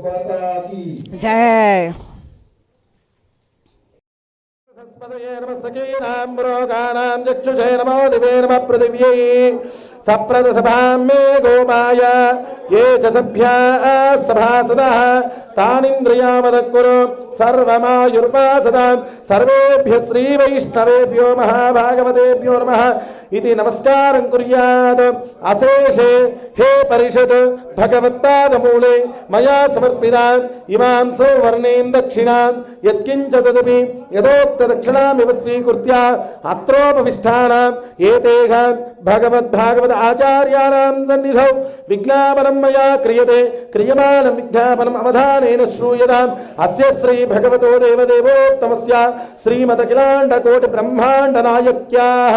जय चक्षुषे नमो दिवे नमः पृथिव्यै सप्रदसभां मे गोमाया ये च सभ्याः सभासदाः तानिन्द्रियामदकुरु सर्वमायुर्पासदां सर्वेभ्यः श्रीवैष्णवेभ्यो महाभागवतेभ्यो नमः इति नमस्कारं कुर्यात्। अशेषे हे परिषद भगवत्पादमूले मया समर्पिताम् इमां सौवर्णीं दक्षिणां यत्किञ्च तदपि यदोक्तदक्षिणामिव स्वीकृत्य अत्रोपविष्टानां एतेषां भगवद्भागवत आचार्याणां सन्निधौ विज्ञापनं मया क्रियते। क्रियमाणं विज्ञापनम् अवधानेन श्रूयताम्। अस्य श्री भगवतो देवदेवोत्तमस्य श्रीमदखिलाण्डकोटि ब्रह्माण्डनायक्याः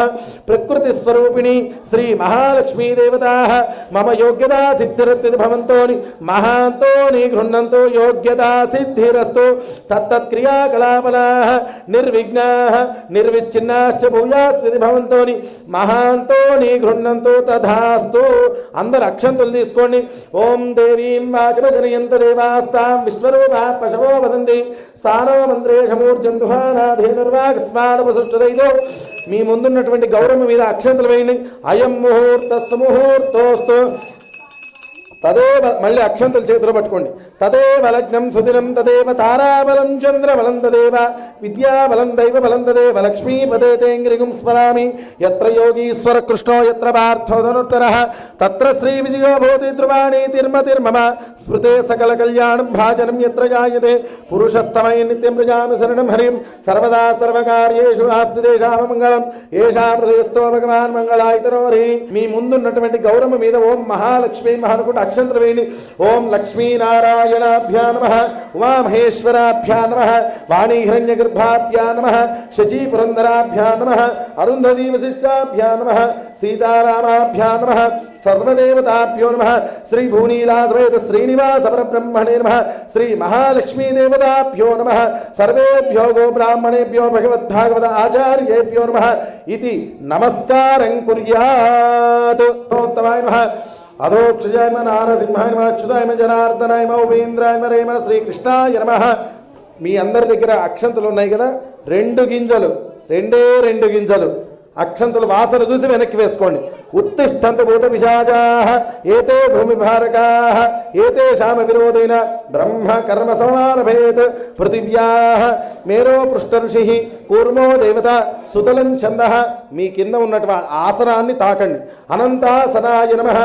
प्रकृतिस्वरूपिणी श्री महालक्ष्मी देवताः मम योग्यता सिद्धिरस्तु भवन्तोनि महान्तोनि गृह्णन्तु योग्यता सिद्धिरस्तु तत्तत्क्रियाकलापनाः निर्विघ्नाः निर्विच्छिन्नाश्च भूयास्मिति भवन्तोनि महान्तोनि गृह्णन्तु तथास्तु। अंदर अक्षंतुलु तीसुकोंडि। ओं देवीं वाचमजनयन्त देवास्तां विश्वरूपा पशवो वदन्ति सानो मंत्रेशमूर्जन्तुहानाधेनुर्वागस्मानवसुष्टदैतो మీ ముందున్నటువంటి గౌరవం మీద అక్షంతలు వేయండి. అయం ముహూర్తస్తు ముహూర్తోస్తు తదేవ మళ్ళీ అక్షంతలు చేతిలో పట్టుకోండి. తదేవ లగ్నం సుదినం తదేవ తారాబలం చంద్రబలం తదేవ విద్యాబలం దైవబలం తదేవ లక్ష్మీపదే తేంగ్రిగుం స్మరామి. యత్ర యోగీశ్వర కృష్ణో యత్ర పార్థో ధనుర్ధరః తత్ర శ్రీ విజయో భూతి ధ్రువాణి తిర్మతిర్మమ స్మృతే సకల కళ్యాణం భాజనం యత్ర జాయతే పురుషస్తమయ నిత్యం ప్రజామి శరణం హరిం సర్వదా సర్వకార్యేషు నాస్తి దేశామ మంగళం ఏషాం హృదయస్థో భగవాన్ మంగళాయితనో హరి. మీ ముందున్నటువంటి గౌరవం మీద ఓం మహాలక్ష్మీ మహానుకుంట అక్షంతలు వేయండి. ఓం లక్ష్మీనారాయణాభ్యా నమః ఉమామహేశ్వరాభ్యా నమః వాణీ హిరణ్యగర్భాభ్యా నమః శచీ పురంధరాభ్యా నమః అరుంధతీ వశిష్టాభ్యా నమః సీతారామాభ్యా నమః సర్వదేవతాభ్యో నమః శ్రీ భూనీలాసమేత శ్రీనివాస పరబ్రహ్మణే నమః శ్రీ మహాలక్ష్మీ దేవతాభ్యో నమః సర్వేభ్యో గో బ్రాహ్మణేభ్యో భగవద్భాగవత ఆచార్యేభ్యో నమః ఇతి నమస్కారం కుర్యాత్. నమోత్తమాయ నమః అధోక్షజాయ నమః నారసింహాయ నమః అచ్యుతాయ నమః జనార్దనాయ నమః ఉపేంద్రాయ నమః రేమ శ్రీకృష్ణాయ నమః. మీ అందరి దగ్గర అక్షంతలు ఉన్నాయి కదా, రెండు గింజలు అక్షంతలు వాసన చూసి వెనక్కి వేసుకోండి. ఉత్తిష్టంతు భూత పిశాచాః ఏతే భూమి భారకాః ఏతేషామ విరోధేన బ్రహ్మ కర్మ సమారభేత్. పృథివ్యాః మేరో పృష్ఠ ఋషిః కూర్మో దేవత సుతలం ఛందః. మీ కింద ఉన్నటువంటి ఆసనాన్ని తాకండి. అనంతాసనాయ నమః.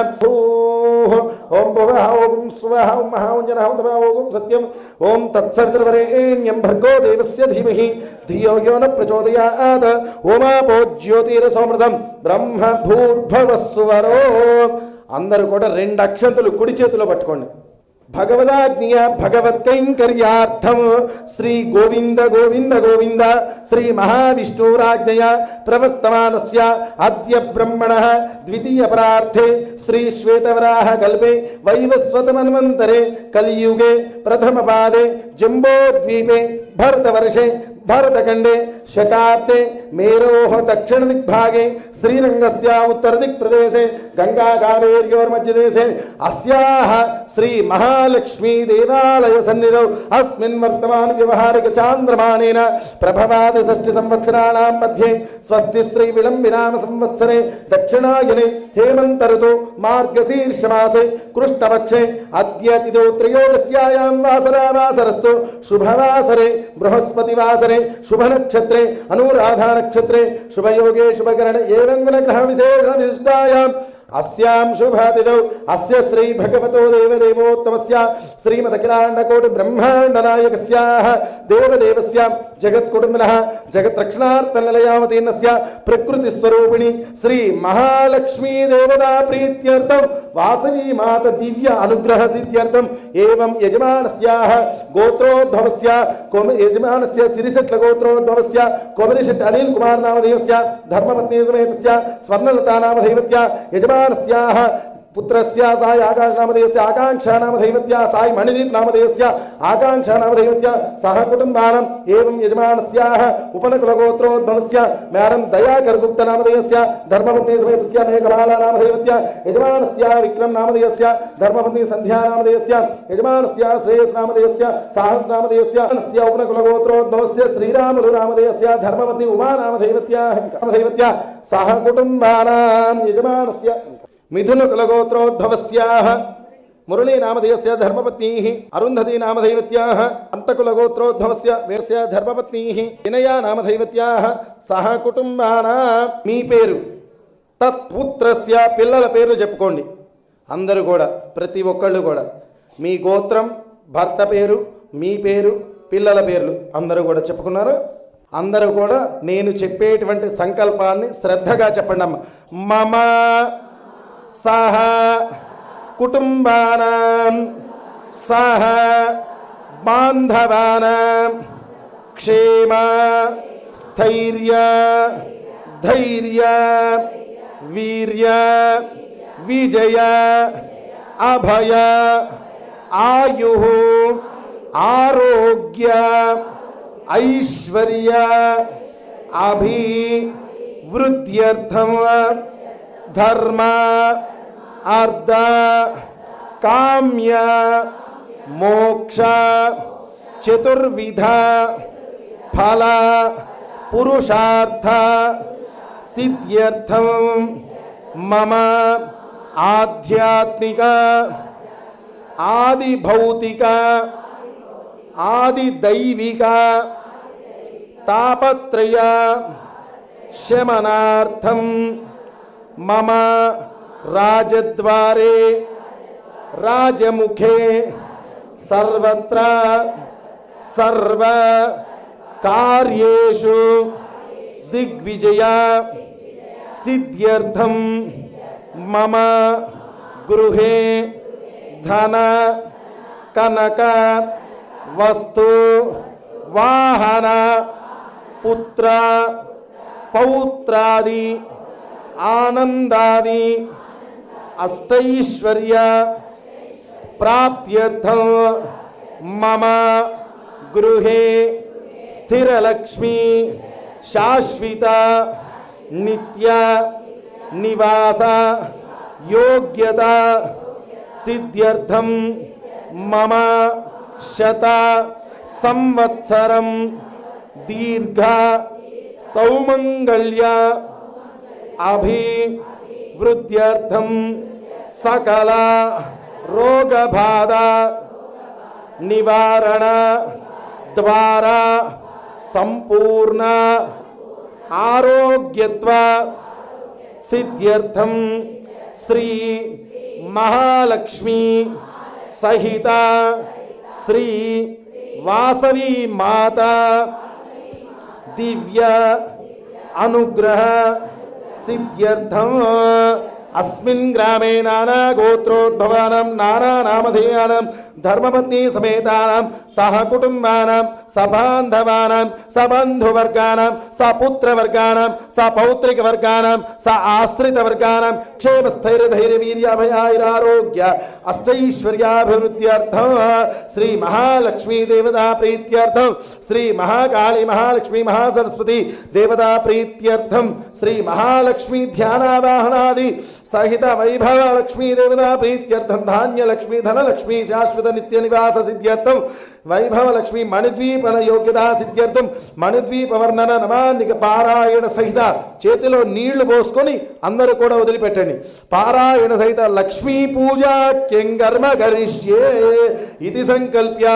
ఓం భువః ఓం స్వః ఓం మహా ఓం జనః ఓం తమః ఓం సత్యం ఓం తత్సవితుర్వరేణ్యం భర్గో దేవస్య ధీమహి ధియో యో న ప్రచోదయాత్. ఓమాపో జ్యోతిరసోమృతం బ్రహ్మ భూర్భువస్సువరో. అందరూ కూడా రెండు అక్షంతలు కుడి చేతిలో పట్టుకోండి. భగవదాజ్ఞయ భగవత్కైంకర్యార్థం శ్రీ గోవింద గోవింద గోవింద శ్రీ మహావిష్ణురాజ్ఞయ ప్రవర్తమానస్య అద్య బ్రహ్మణః ద్వితీయ పరార్థే శ్రీ శ్వేతవరాహ కల్పే వైవస్వతమన్వంతరే కలియుగే ప్రథమ పాదే జంబోద్వీపే భరతవర్షే భరతఖండే శకాబ్దే మేరోః దక్షిణ దిగ్భాగే శ్రీరంగస్య ఉత్తర దిక్ప్రదేశే గంగా కావేర్యోర్మధ్యదేశే అస్యాః శ్రీ మహాలక్ష్మీ దేవాలయ సన్నిధౌ అస్మిన్ వర్తమాన వ్యవహారిక చాంద్రమానేన ప్రభవాది షష్ఠి సంవత్సరాణాం మధ్యే స్వస్తి శ్రీ విళంబినామ సంవత్సరే దక్షిణాయనే హేమంత ఋతు మార్గశీర్షమాసే కృష్ణపక్షే అద్య తిథౌ త్రయోదశ్యాయాం వాసరావాసరస్తు శుభవాసరే బృహస్పతివాసరే शुभ नक्षत्रे अनुराधा नक्षत्रे शुभयोगे शुभकरण एवं गुणग्रह विशेष विशिष्टायां अस्यां शुभतिथौ अस्य श्री भगवतो देवदेवोत्तमस्य श्रीमदखिलाण्डकोटि ब्रह्माण्डनायकस्याः देवदेवस्य जगत्कुटुम्बिनः जगत्रक्षणार्थनिलयावतीर्णस्य प्रकृतिस्वरूपिणी श्री महालक्ष्मी देवता प्रीत्यर्थं वासवी माता दिव्य अनुग्रह सिद्ध्यर्थं एवं यजमानस्याः गोत्रोद्भवस्य यजमानस्य सिरिशट्ल गोत्रोद्भवस्य कोमरिशट् अनिल कुमार नामधेयस्य धर्मपत्नी समेतस्य स्वर्णलता नामधेयस्य यजमान पुत्रस्य साय आकाशनामधेयस्य आकाङ्क्षानामधैवत्या साय मणिदीपनामधेयस्य आकाङ्क्षानामधैवत्या सह कुटुम्बानाम् एवं यजमानस्याः उपनकुलगोत्रोद्भवस्य मैडम दयाकरगुप्तनामधेयस्य धर्मपत्नी समेतस्य मेघमालानामधैवत्या यजमानस्य विक्रमनामधेयस्य धर्मपत्नी संध्यानामधेयस्य यजमानस्य श्रेयसनामधेयस्य साहसनामधेयस्य उपनकुलगोत्रोद्भवस्य श्रीरामुलुनामधेयस्य धर्मपत्नी उमानामधैवत्या सह कुटुम्बानाम् यजमानस्य मिथुनकुलगोत्रोद्भवस्याः मुरलीनामधेयस्य धर्मपत्नीः अरुन्धती नामधैवत्याः अंतकुलगोत्रोद्भवस्य वेस्य धर्मपत्नीः विनया नामधैवत्याः सह कुटुंबानां మీ పేరు తత్పుత్రస్య పిల్లల పేర్లు చెప్పుకోండి అందరూ కూడా ప్రతి ఒక్కళ్ళు కూడా మీ గోత్రం భర్త పేరు మీ పేరు పిల్లల పేర్లు అందరూ కూడా చెప్పుకున్నారు అందరూ కూడా నేను చెప్పేటువంటి సంకల్పాన్ని శ్రద్ధగా చెప్పండి అమ్మ మమ సహ కుటుంబానాం సహ బాంధవానాం క్షేమ స్థైర్య ధైర్య వీర్య విజయ అభయ ఆయు ఆరోగ్య ఐశ్వర్య అభివృద్ధ్యర్థం ధర్మ అర్థ కామ్య మోక్ష చతుర్విధ ఫల పురుషార్థ సిద్ధ్యర్థం మమ ఆధ్యాత్మిక ఆది భౌతిక ఆది దైవిక తాపత్రయ శమనార్థం మమ రాజద్వారే రాజముఖే సర్వత్ర సర్వ కార్యేషు దిగ్విజయ సిద్ధ్యర్థం మమ గృహే ధన కనక వస్తు వాహన పుత్ర పౌత్రాది ఆనందాది అష్టైశ్వర్య ప్రాప్త్యర్థం మమ గృహే స్థిరలక్ష్మి శాశ్వత నిత్య నివాస యోగ్యత సిద్ధ్యర్థం మమ శత సంవత్సరం దీర్ఘ సౌమంగళ్య అభివృద్ధ్యర్థం సకల రోగబాధ నివారణ ద్వారా సంపూర్ణ ఆరోగ్యత్వ సిద్ధ్యర్థం శ్రీ మహాలక్ష్మి సహిత శ్రీ వాసవి మాత దివ్య అనుగ్రహ సిద్ధ్యర్థం अस्मिन् ग्रामे नाना गोत्रोद्भवानां नाना नामधेयानां धर्मपत्नी समेतानां सह कुटुम्बानां सबान्धवानां सबन्धुवर्गानां सपुत्रवर्गानां सपौत्रिकवर्गानां स आश्रितवर्गानां क्षेमस्थैर्यधैर्यवीर्याभयारोग्य अष्टैश्वर्याभिवृद्ध्यर्थं श्री महालक्ष्मी देवता प्रीत्यर्थं श्री महाकाली महालक्ष्मी महासरस्वती देवता प्रीत्यर्थं श्री महालक्ष्मी ध्यानावाहनादि सहित वैभव लक्ष्मी देवता प्रीत्यर्थं धान्य लक्ष्मी धनलक्ष्मी शाश्वत नित्य निवास सिद्ध्यर्थं वैभव लक्ष्मी मणिद्वीपन योग्यता सिद्ध्यर्थं मणिद्वीप वर्णन नमानिक पारायण सहित చేతిలో నీళ్లు పోసుకొని అందరూ కూడా వదిలిపెట్టండి పారాయణ సహిత లక్ష్మీ పూజ కెంగర్మ కరిష్యే ఇది సంకల్ప్య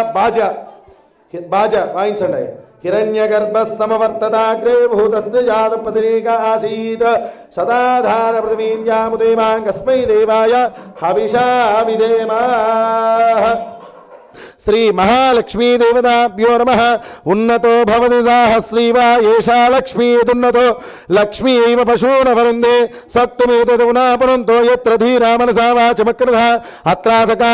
బాజా వాయించండి हिरण्यगर्भ समवर्तताग्रे भूतस्य जातपतिरेक आसीत् सदाधार पृथिवीन्द्यामुदेमां कस्मै देवाय हविषा विधेम శ్రీ మహాలక్ష్మీ దేవతాభ్యో నమః ఉన్నతో భవతి సాహస్రీవా ఏషా లక్ష్మీదున్నతో లక్ష్మీవ పశూన వరుందే సత్తుమేతదునాపనంతో యత్ర ధీరా మనసా వాచమక్రధ అత్రాసకా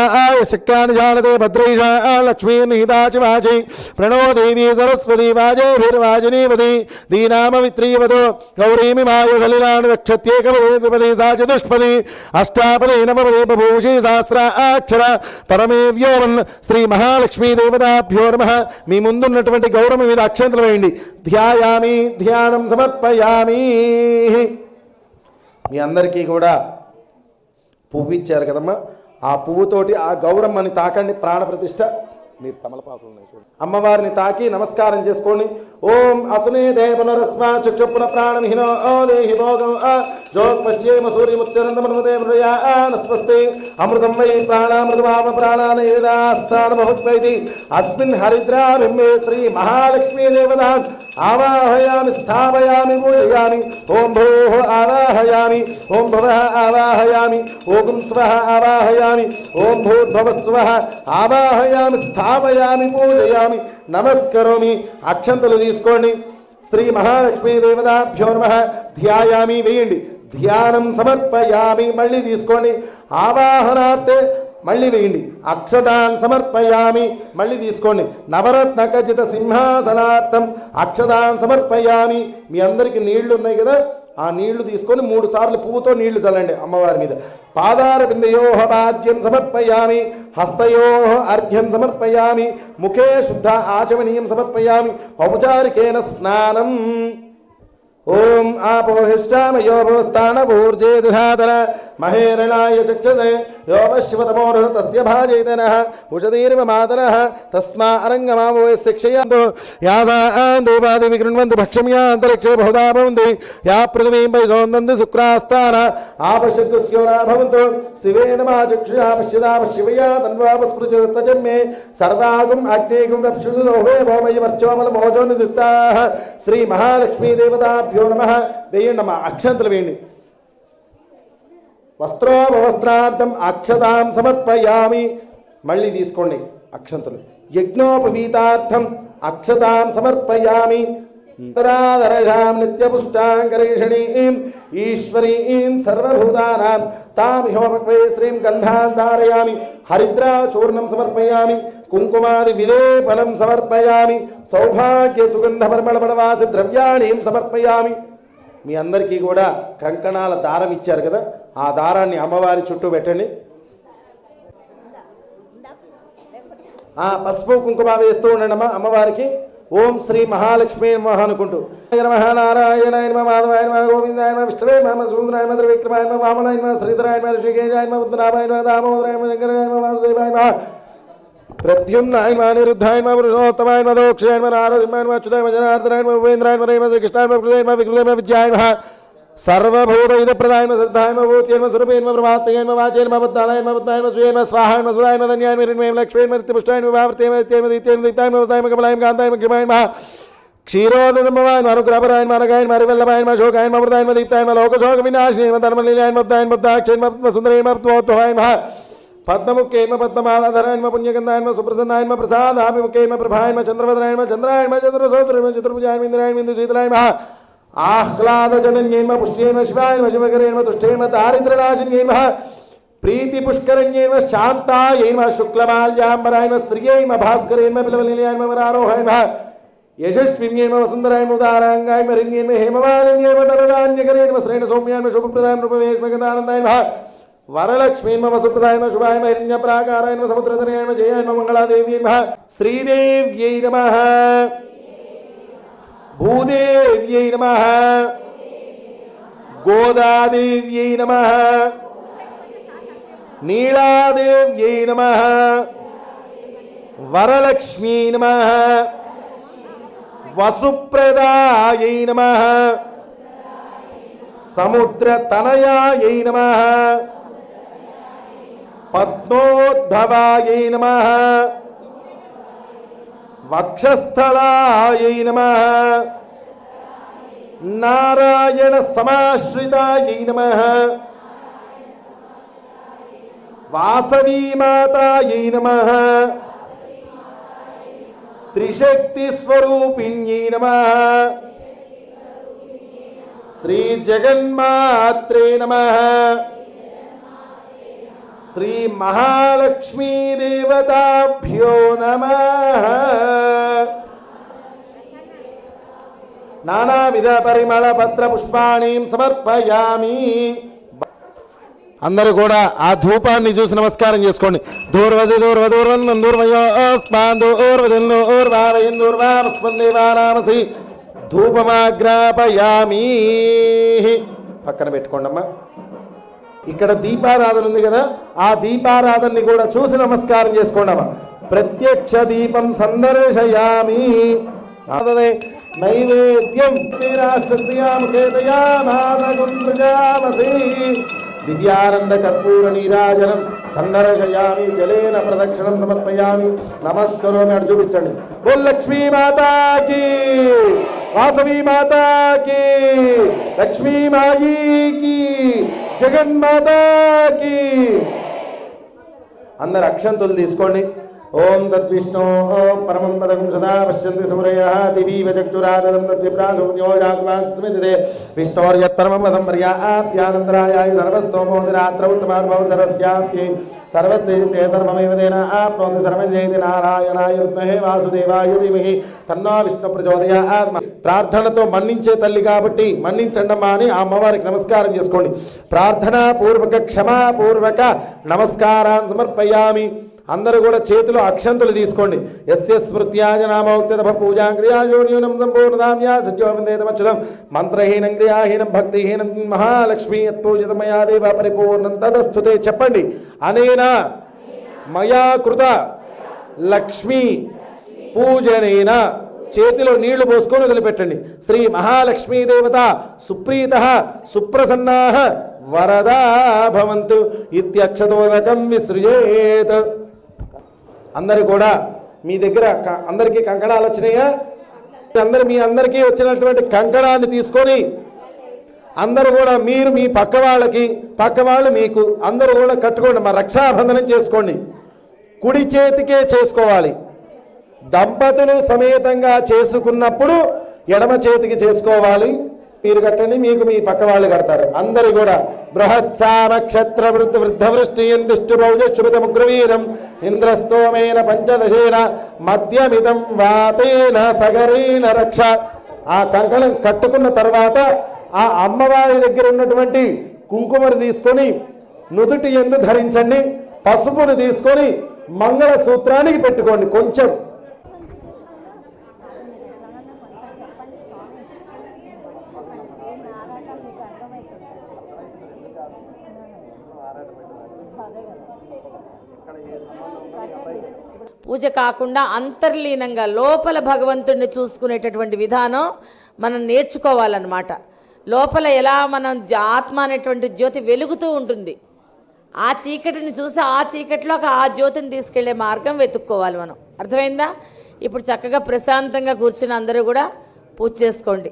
శక్యాని జానతే భద్రైషా లక్ష్మీ నిహితాచి వాచై ప్రణో దేవీ సరస్వతీ వాజేభిర్వాజినీవతి దీనామవిత్రీవతో గౌరీమి మాయ సలిలాను రక్షత్యేకపదే సా చతుష్పది అష్టాపదే నవపదే బభూషి సహస్రాక్షర పరమే వ్యోమన్ శ్రీ మహాలక్ష్మీ దేవతాభ్యో నమః. మీ ముందున్నటువంటి గౌరవం మీద అక్షంతలు వేయండి. ధ్యాయామి ధ్యానం సమర్పయామి. మీ అందరికీ కూడా పువ్వు ఇచ్చారు కదమ్మా, ఆ పువ్వుతోటి ఆ గౌరమ్మని తాకండి. ప్రాణప్రతిష్ఠ మీరు తమలపాకులు ఉన్నాయి చూడండి. అమ్మవారిని తాకి నమస్కారం చేసుకోండి. ఓం అసునే దేవనరస్మా చక్షుపున ప్రాణమిహినో దేహి భోగం జోపశ్యేమ సూర్యముచ్చరందమనుదే మృయానస్వస్తే అమృతం వై ప్రాణామృతమామ ప్రాణానేదాస్థాన బహుత్వైతి అస్మిన్ హరిద్రాభింబే శ్రీ మహాలక్ష్మీ దేవతాన్ ఆవాహయామి స్థాపయామి పూజయామి. ఓం భూః ఆవాహయామి, ఓం భవః ఆవాహయామి, ఓం స్వః ఆవాహయామి, ఓం భూర్భువః స్వః ఆవాహయామి స్థాపయామి పూజయామి నమస్కరోమి. అక్షంతలు తీసుకోండి. శ్రీ మహాలక్ష్మీ దేవతాభ్యో నమః. ధ్యాయామి వేయండి. ధ్యానం సమర్పయామి మళ్ళీ తీసుకోండి. ఆవాహనార్థే మళ్ళీ వేయండి. అక్షతాన్ సమర్పయామి మళ్ళీ తీసుకోండి. నవరత్న ఖచిత సింహాసనార్థం అక్షతాన్ సమర్పయామి. మీ అందరికీ నీళ్లు ఉన్నాయి కదా, ఆ నీళ్లు తీసుకొని 3 సార్లు పువ్వుతో నీళ్లు చల్లండి అమ్మవారి మీద. పాదార విందయోః పాద్యం సమర్పయామి, హస్తయోః అర్ఘ్యం సమర్పయామి, ముఖే శుద్ధ ఆచమనీయం సమర్పయామి, ఔపచారికేన స్నానం. ఓం ఆపోహిష్టామయో భవస్థానభూర్జే దుధాతన మహేరణాయ చక్షతే యో పశ్చిమతమోర్హ తస్య భాజైతనః ఉషదీర్వ మాతరః తస్మా అరంగమావో శిక్షయంతో యాసా దేవాది విగృణ్వంతు భక్ష్యం యా అంతరిక్షే బహుదా భవంతి యా పృథివీం వై సౌందంతి శుక్రాస్తాన ఆపశక్స్యోరా భవంతు శివే నమః చక్షుషా పశ్యదా శివయా తన్వాపస్పృశతజన్మే సర్వాగుం అగ్నేగుం రక్షుదోహే భౌమయ వర్చోమల మోజో నిదిత్తాః. శ్రీ మహాలక్ష్మీ దేవతాభ్యో నమః. వేయండి అమ్మా, అక్షంతలు వేయండి. వస్త్రోపవస్త్రార్థం అక్షతాం సమర్పయామి మళ్ళీ తీసుకోండి అక్షంతలు. యజ్ఞోపవీతార్థం అక్షతాం సమర్పయామి. అంతరాధరషాం నిత్యపుష్టాంకరేషణీం ఈశ్వరీం సర్వభూతానాం తామిహోపక్వే శ్రీం గంధాన్ ధారయామి. హరిద్రాచూర్ణం సమర్పయామి. కుంకుమాది విలేపనం సమర్పయామి. సౌభాగ్య సుగంధ పరిమళపడవాసి ద్రవ్యాణీం సమర్పయామి. మీ అందరికీ కూడా కంకణాల దారం ఇచ్చారు కదా, ఆ దారాన్ని అమ్మవారి చుట్టూ పెట్టండి. ఆ పసుపు కుంకుమ వేస్తూ ఉండండి అమ్మ అమ్మవారికి. ఓం శ్రీ మహాలక్ష్మీ నమః అనుకుంటూ నమః నారాయణాయ నమః మాధవాయ నమః గోవిందాయ నమః విష్ణవే నమః సూందరాయ నమః త్రివిక్రమాయ నమః వామనాయ నమః శ్రీధరాయ నమః ఋషికేశాయ నమః ఉత్తరాభాయ నమః దామోదరాయ నమః శంకరాయ నమః వాసుదేవాయ నమః ప్రద్యుమ్నాయ నమః అనిరుద్ధాయ నమః పురుషోత్తమాయ నమః దోక్షాయ నమః నారసింహాయ నమః అచ్యుతాయ నమః జనార్దనాయ నమః ఉపేంద్రాయ నమః శ్రీకృష్ణాయ నమః కృష్ణాయ నమః వికృతాయ నమః విద్యాయ నమః సర్వభూతహితప్రదాయ నమః శ్రద్ధాయ నమః భూత్యై నమః స్వరూపే నమః ప్రమాత్మయే నమః వాచే నమః బద్ధాయ నమః బద్ధాయ నమః శ్రీయే నమః స్వాహాయ నమః సదాయ నమః ధన్యాయ నమః హిరణ్మయ లక్ష్మీ నమః నిత్యపుష్టాయ నమః భావర్తే నమః నిత్యై నమః దిత్యై నమః దిత్యాయ నమః వస్తాయ నమః కమలాయ నమః కాంతాయ నమః క్షమాయ నమః క్షీరోదమవాయ నమః అనుగ్రహపరాయ నమః అనగాయ నమః హరివల్లభాయ నమః శోకాయ నమః వృతాయ నమః దీప్తాయ నమః లోకశోక వినాశినే నమః ధర్మలీలాయ నమః బద్ధాయ నమః బద్ధాక్షయ నమః సుందరాయ నమః త్వోత్వహాయ నమః పద్మముఖ్యై నమః పద్మమాలాధరాయ నమః పుణ్యగంధాయ నమః సుప్రసన్నాయ నమః ప్రసాదాభిముఖ్యై నమః ప్రభాయ నమః చంద్రవదనాయ నమః చంద్రాయ నమః చంద్రసహస్రాయ నమః చతుర్భుజాయ నమః ఇంద్రాయ నమః ఇందుశీతలాయ నమః ఆహ్లాదజనన్యై నమః పుష్ట్యై నమః శివాయ నమః శివకరే నమః తుష్టై నమః దారిద్ర్యనాశిన్యై నమః ప్రీతిపుష్కరణ్యై నమః శాంతాయై నమః శుక్లమాల్యాంబరాయ నమః శ్రియై నమః భాస్కరే నమః పిలవలీలాయ నమః వరారోహాయ నమః యశస్విన్యై నమః సుందరాయ నమః ఉదారాంగాయ నమః హిరణ్యై నమః హేమవాలిన్యై నమః ధనధాన్యకరే నమః శ్రేణ సౌమ్యాయ నమః శుభప్రదాయ నమః రూపవేశ్మగదానందాయ నమః వరలక్ష్మీ నమః సుప్రదాయ నమః శుభాయ నమః హిరణ్యప్రాకారాయ నమః సముద్రధనయాయ నమః జయాయ నమః మంగళాదేవ్యై నమః శ్రీదేవ్యై నమః భూదేవ్యై నమః గోదాదేవ్యై నమః నీలాదేవ్యై నమః వరలక్ష్మీ నమః వసుప్రదాయై నమః సముద్రతనయాయై నమః పద్మోద్ధవాయై నమః వక్షస్థలాయై నమః నారాయణ సమాశ్రితాయై నమః వాసవీమాతాయై నమః త్రిశక్తి స్వరూపిణ్యై నమః శ్రీ జగన్మాత్రే నమః శ్రీ మహాలక్ష్మీ దేవతాభ్యో నమః నానావిధ పరిమళ పత్ర పుష్పాణి సమర్పయామి. అందరూ కూడా ఆ ధూపాన్ని చూసి నమస్కారం చేసుకోండి. దూర్వది దూర్వదూర్వన్ దూర్వయోస్మాన్ దూర్వదిన్నూర్వారయన్ దూర్వామస్మన్దేవానామసి ధూపమాగ్రాపయామి. పక్కన పెట్టుకోండి అమ్మా. ఇక్కడ దీపారాధన ఉంది కదా, ఆ దీపారాధనని కూడా చూసి నమస్కారం చేసుకోండి అమ్మా. ప్రత్యక్ష దీపం సందర్శయామి. నైవేద్యం దివ్యానంద కర్పూర నీరాజనం సందర్శయామి. జలేన ప్రదక్షిణం సమర్పయామి. నమస్కారం అటు చూపించండి. బోల్ లక్ష్మీ మాతాకి, వాసవి మాతాకి, లక్ష్మీ మాయికి, జగన్మాతాకి. అందరు అక్షంతులు తీసుకోండి. ఓం తద్విష్ణో పరమం పదకం సదా పశ్యంతి సూరయః దివీవ చక్షురాదనం తద్విప్రాసూన్యో జాగ్వాస్మిదే విష్ణోర్యత్పరమం పదం పర్యాప్యానందరాయాయ సర్వస్తోమోదిరాత్ర ఉత్తమానుభవ సర్వస్యాప్తి సర్వస్తే సర్వమేవ తేన ఆప్నోతి సర్వం జయతి నారాయణాయ విద్మహే వాసుదేవాయ ధీమహి తన్నో విష్ణు ప్రచోదయాత్. ప్రార్థనతో మన్నించే తల్లి కాబట్టి మన్నించండమ్మా అని ఆ అమ్మవారికి నమస్కారం చేసుకోండి. ప్రార్థనాపూర్వక క్షమాపూర్వక నమస్కారాన్ని సమర్పయామి. అందరూ కూడా చేతిలో అక్షంతులు తీసుకోండి. యస్య స్మృత్యాజ నామోక్త పూజా క్రియాజోన్యూనం సంపూర్ణదామ్యా సత్యోవందేతమచ్యుతం మంత్రహీనం క్రియాహీనం భక్తిహీనం మహాలక్ష్మి యత్పూజితమయా దేవ పరిపూర్ణం తదస్తుతే. చెప్పండి. అనేన మయా కృత లక్ష్మీ పూజనేన. చేతిలో నీళ్లు పోసుకొని వదిలిపెట్టండి. శ్రీ మహాలక్ష్మీ దేవత సుప్రీత సుప్రసన్నా వరదా భవంతు ఇత్యక్షతోదకం విసృజేత్. అందరూ కూడా మీ దగ్గర అందరికీ కంకణాలు వచ్చినాయా? మీ అందరికీ వచ్చినటువంటి కంకణాన్ని తీసుకొని అందరూ కూడా మీరు మీ పక్క వాళ్ళకి, పక్క వాళ్ళు మీకు, అందరూ కూడా కట్టుకోండి. మా రక్షాబంధనం చేసుకోండి. కుడి చేతికే చేసుకోవాలి. దంపతులు సమేతంగా చేసుకున్నప్పుడు ఎడమ చేతికి చేసుకోవాలి. మీరు కట్టండి, మీకు మీ పక్క వాళ్ళు కడతారు. అందరూ కూడా బృహత్సామక్షత్ర వృద్ధవృష్టియందిష్టుభౌజశుభితముగ్రవీరం ఇంద్రస్తోమేన పంచదశేన మధ్యమిదం వాతేన సగరేణ రక్ష. ఆ కంకణం కట్టుకున్న తర్వాత ఆ అమ్మవారి దగ్గర ఉన్నటువంటి కుంకుమను తీసుకొని నుదుటి యందు ధరించండి. పసుపును తీసుకొని మంగళ సూత్రానికి పెట్టుకోండి. కొంచెం పూజ కాకుండా అంతర్లీనంగా లోపల భగవంతుడిని చూసుకునేటటువంటి విధానం మనం నేర్చుకోవాలన్నమాట. లోపల ఎలా మనం ఆత్మ అనేటువంటి జ్యోతి వెలుగుతూ ఉంటుంది. ఆ చీకటిని చూసి ఆ చీకటిలోకి ఆ జ్యోతిని తీసుకెళ్లే మార్గం వెతుక్కోవాలి మనం. అర్థమైందా? ఇప్పుడు చక్కగా ప్రశాంతంగా కూర్చుని అందరూ కూడా పూజ చేసుకోండి.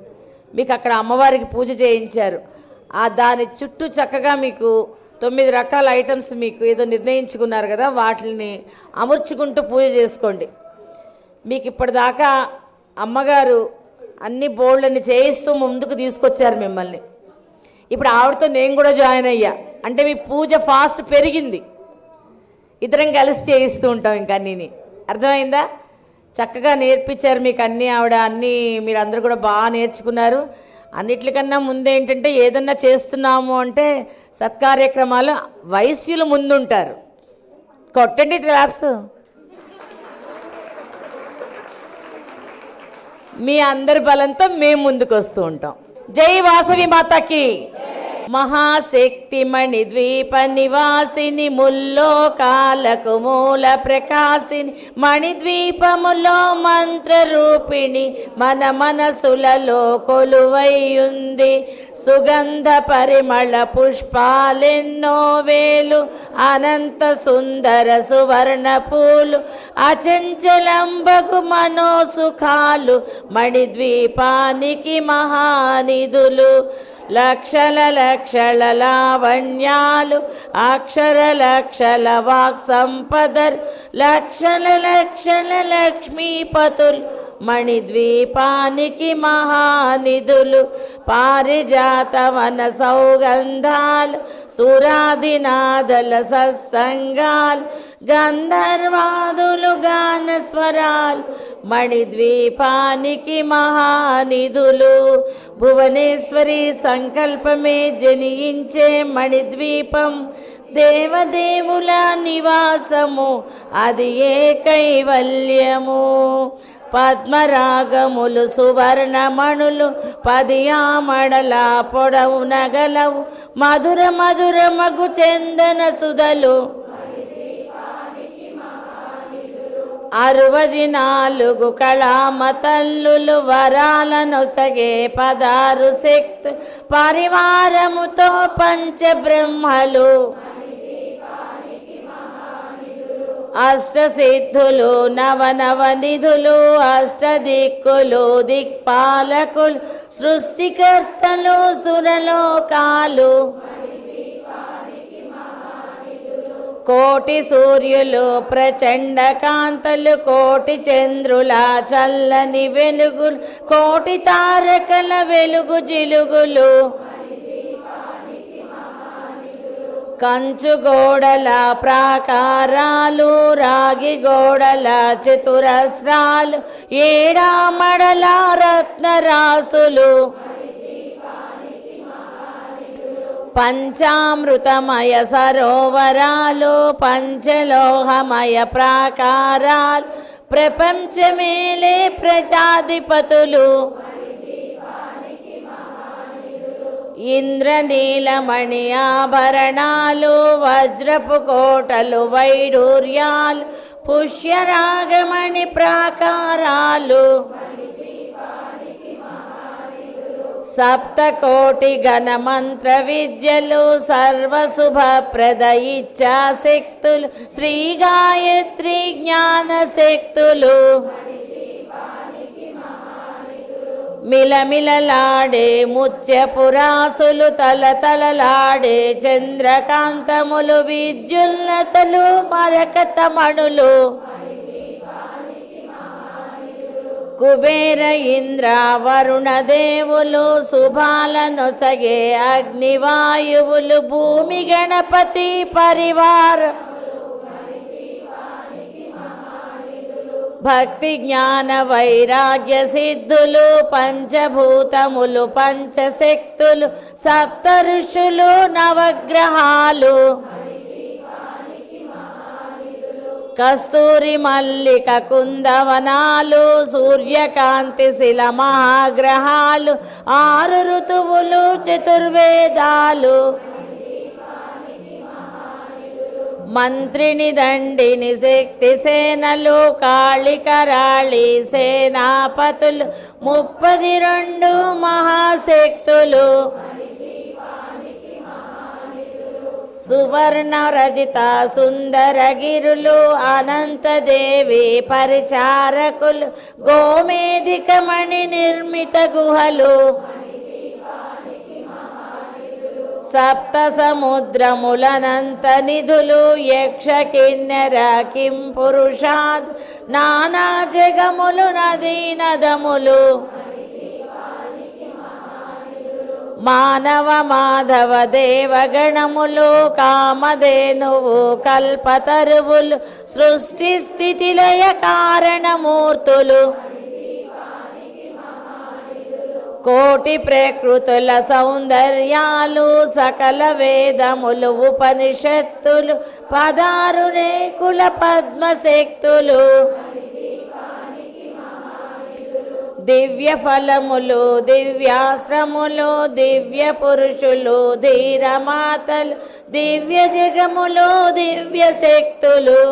మీకు అక్కడ అమ్మవారికి పూజ చేయించారు. దాని చుట్టూ చక్కగా మీకు 9 రకాల ఐటమ్స్ మీకు ఏదో నిర్ణయించుకున్నారు కదా, వాటిని అమర్చుకుంటూ పూజ చేసుకోండి. మీకు ఇప్పటిదాకా అమ్మగారు అన్ని బోర్డులని చేయిస్తూ ముందుకు తీసుకొచ్చారు మిమ్మల్ని. ఇప్పుడు ఆవిడతో నేను కూడా జాయిన్ అయ్యా. అంటే మీ పూజ ఫాస్ట్ పెరిగింది. ఇద్దరం కలిసి చేయిస్తూ ఉంటాం ఇంకా అన్నీని. అర్థమైందా? చక్కగా నేర్పించారు మీకు అన్నీ ఆవిడ. అన్నీ మీరు అందరూ కూడా బాగా నేర్చుకున్నారు. అన్నిట్లకన్నా ముందేంటంటే ఏదన్నా చేస్తున్నాము అంటే సత్కార్యక్రమాలు వైశ్యులు ముందుంటారు. కొట్టండి క్లాప్స్. మీ అందరి బలంతో మేము ముందుకు వస్తూ ఉంటాం. జై వాసవి మాతకి. మహాశక్తిమణి ద్వీప నివాసిని ముల్లోకాలకు మూల ప్రకాశిని మణిద్వీపములో మంత్రరూపిణి మన మనసులలో కొలువైయుంది. సుగంధ పరిమళ పుష్పాలెన్నో వేలు అనంత సుందర సువర్ణ పూలు అచంచలంబకు మనోసుఖాలు మణిద్వీపానికి మహానిధులు. లక్షల లక్షల లావణ్యాలు అక్షర లక్షల వాక్ సంపదలు లక్షల లక్షల లక్ష్మీపతులు మణిద్వీపానికి మహానిధులు పారిజాత వన సౌగంధాలు సురాదినాదల సత్సంగాలు గంధర్వాదులు గాన స్వరాలు మణిద్వీపానికి మహానిధులు భువనేశ్వరి సంకల్పమే జనించే మణిద్వీపం దేవదేవుల నివాసము అది ఏ కైవల్యము పద్మరాగములు సువర్ణమణులు 10 ఆమడల పొడవున గలవు మధుర మధుర మగు చందన సుధలు 64 కళామతల్లులు వరాలనొసగే 16 శక్తి పరివారముతో పంచబ్రహ్మలు అష్టసిద్ధులు నవనవనిధులు అష్టదిక్కులు దిక్పాలకులు సృష్టికర్తలు సురలోకాలు కోటి సూర్యులు ప్రచండ కాంతలు కోటి చంద్రుల చల్లని వెలుగులు కోటి తారకల వెలుగు జిలుగులు కంచు గోడల ప్రాకారాలు రాగి గోడల చతురస్రాలు ఏడామడల రత్నరాసులు పంచామృతమయ సరోవరాలు పంచలోహమయ ప్రాకారాలు ప్రపంచమేలే ప్రజాధిపతులు ఇంద్రనీలమణి ఆభరణాలు వజ్రపు కోటలు వైడూర్యాలు పుష్యరాగమణి ప్రాకారాలు సప్తకోటి గణమంత్ర విద్యలు సర్వశుభప్రద ఇచ్ఛాశక్తులు శ్రీ గాయత్రి జ్ఞాన శక్తులు మిలమిలలాడే ముత్యపురాసులు తలతలలాడే చంద్రకాంతములు విద్యుల్లతలు మరకతమణులు కుబేర ఇంద్ర వరుణ దేవులు శుభాలనొసగే అగ్నివాయువులు భూమి గణపతి పరివార భక్తి జ్ఞాన వైరాగ్య సిద్ధులు పంచభూతములు పంచశక్తులు సప్త ఋషులు నవగ్రహాలు కస్తూరి మల్లిక కుందవనాలు సూర్యకాంతి శిల మహాగ్రహాలు 6 ఋతువులు చతుర్వేదాలు మంత్రిని దండిని శక్తి సేనలు కాళికరాళి సేనాపతులు 32 మహాశక్తులు సువర్ణ రజిత సుందరగిరులు అనంతదేవి పరిచారకులు గోమేధికమణి నిర్మిత గుహలు సప్త సముద్రములనంత నిధులు యక్ష కిన్నెర కిం పురుషాద్ నానా జగములు నదీ నదములు మానవ మాధవ దేవగణములు కామధేనువు కల్పతరువులు సృష్టి స్థితి లయ కారణమూర్తులు కోటి ప్రకృతుల సౌందర్యాలు సకల వేదములు ఉపనిషత్తులు 16 రేకుల పద్మశక్తులు దివ్య ఫలములు దివ్యాశ్రములు దివ్య పురుషులు ధీరమాతలు దివ్య జగములు దివ్య శక్తులు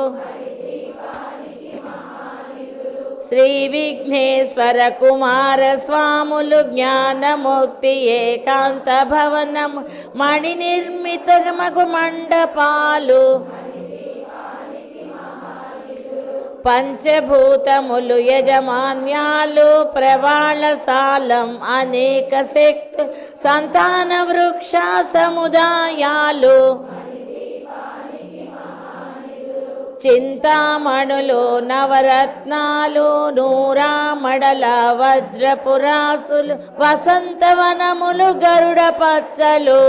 శ్రీ విఘ్నేశ్వర కుమార స్వాములు జ్ఞానముక్తి ఏకాంత భవనం మణి నిర్మిత మగు మండపాలు పంచభూతములు యజమాన్యాలు ప్రవాళసాలం అనేక శక్తి సంతాన వృక్ష సముదాయాలు చింతామణులు నవరత్నాలు నూరామడల వజ్రపురాసులు వసంతవనములు గరుడ పచ్చలు